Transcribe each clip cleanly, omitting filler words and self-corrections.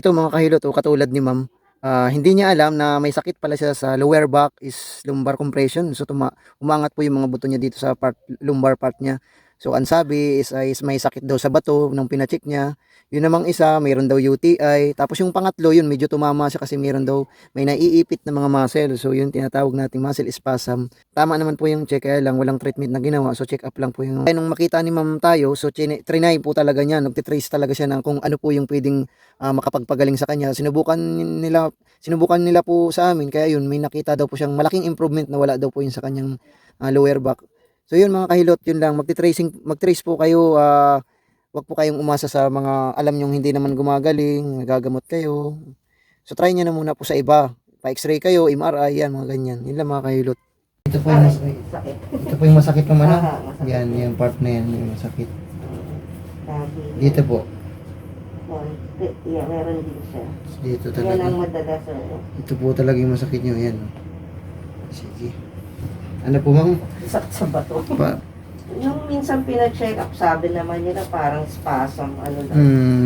Ito mga kahilot, katulad ni ma'am, hindi niya alam na may sakit pala siya sa lower back is lumbar compression. So umangat po yung mga buto niya dito sa lumbar part niya. So ang sabi is may sakit daw sa bato nung pina-check niya. Yun namang isa, mayroon daw UTI. Tapos yung pangatlo, yun medyo tumama siya kasi mayroon daw may naiipit na mga muscle. So yun tinatawag nating muscle spasm. Tama naman po yung check, kaya lang walang treatment na ginawa. So check up lang po yung. Kaya nung makita ni ma'am tayo, so trinay po talaga niya. Nagtitrace talaga siya ng kung ano po yung pwedeng makapagpagaling sa kanya. Sinubukan nila po sa amin, kaya yun may nakita daw po siyang malaking improvement na wala daw po yun sa kanyang lower back. So yun mga kahilot, yun lang, mag-trace po kayo, wag po kayong umasa sa mga alam nyong hindi naman gumagaling, nagagamot kayo. So try nyo na muna po sa iba, pa-x-ray kayo, MRI, yan, mga ganyan. Yun lang mga kahilot. Ito po yung masakit naman, yan, yung part na yan, yung masakit. Dito po. Yeah, meron din siya. Dito Yan talaga. ang madalas. Ito po talaga yung masakit nyo, yan. Sige. Ano po ma'am? Sa bato. Nung minsan pina-check up, sabi naman nila parang spasm, ano lang.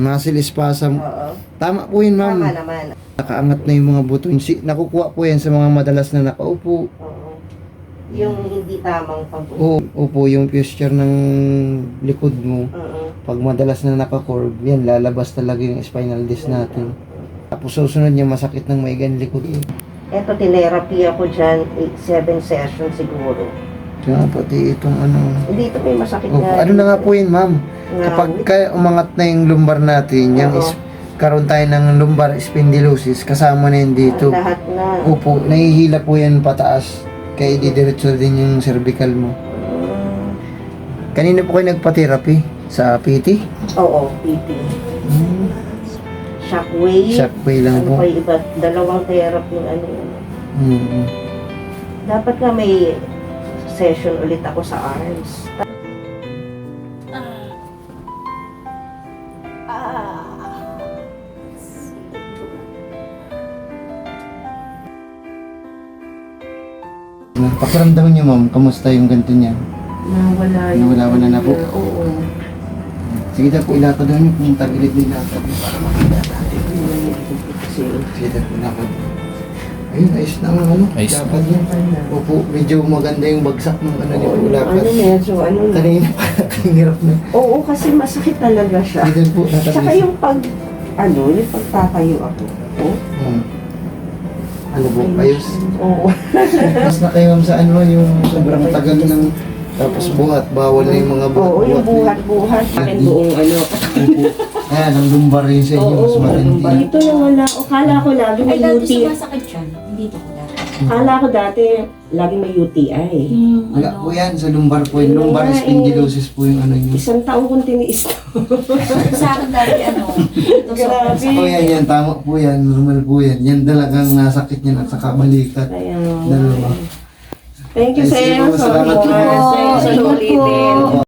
Muscle spasm. Oo. Tama po yun ma'am. Tama naman. Nakaangat na yung mga buto. Nakukuha po yan sa mga madalas na nakaupo. Oo. Yung hindi tamang pag-upo. Upo yung posture ng likod mo. Oo. Pag madalas na naka-curve, yan, lalabas talaga yung spinal disc natin. Tapos susunod niya masakit ng maigan likod. Eto, tinerapi ako dyan, 7 sessions siguro. Kaya pati itong ano. Dito may masakit Ano na nga po yun ma'am? Kapag umangat na yung lumbar natin, yung karoon tayo ng lumbar spondylosis, kasama na yun dito. Lahat na. Opo, nahihila po yan pataas. Kaya ididiretso din yung cervical mo. Kanina po kayo nagpa-therapy? Sa PT? Oo, PT. Shockwave. Shockwave lang po. Ano pa iba, dalawang therapy, ano yun. Dapat nga may session ulit ako sa arms. Pakiramdaman niyo ma'am, kamusta yung ganito niya? Nawala na po? Oo. Sige na po, ilakad doon yung kung tagilid nila para makita natin. Sige na po, ilakad. Ayun, ayos na ang ano. Ayos Dapat yun. Opo, medyo maganda yung bagsak ng ano niyo, ilakad. Medyo Kanina pa, hirap na. Oo, kasi masakit talaga siya. Sige po, Tsaka natagis. yung yung pagtatayo ako. Ano po, ayos. Oo. Mas na kayo ma'am sa ano, yung sobrang tagal ng tapos buhat, bawal na yung mga buhat. Oo, yung buhat-buhat. Akin buong ano. Ayan, ang lumbar rin sa inyo, mas matindi. Dito yung wala. O, kala ko lagi may UTI. sumasakit siya. Hindi ko wala. Kala ko dati lagi may UTI. Wala po yan, sa lumbar po yun. Lumbar spondylosis po yung ano nyo. Isang taong kong tiniis to. Sa akin dati ito Grabe. O yan, tama po yan, normal po yan. Yan talagang nasakit niyan at saka balikat. Ayan. Dalawa. Thank you, Ay, sige sir. po, salamat po. Salamat po.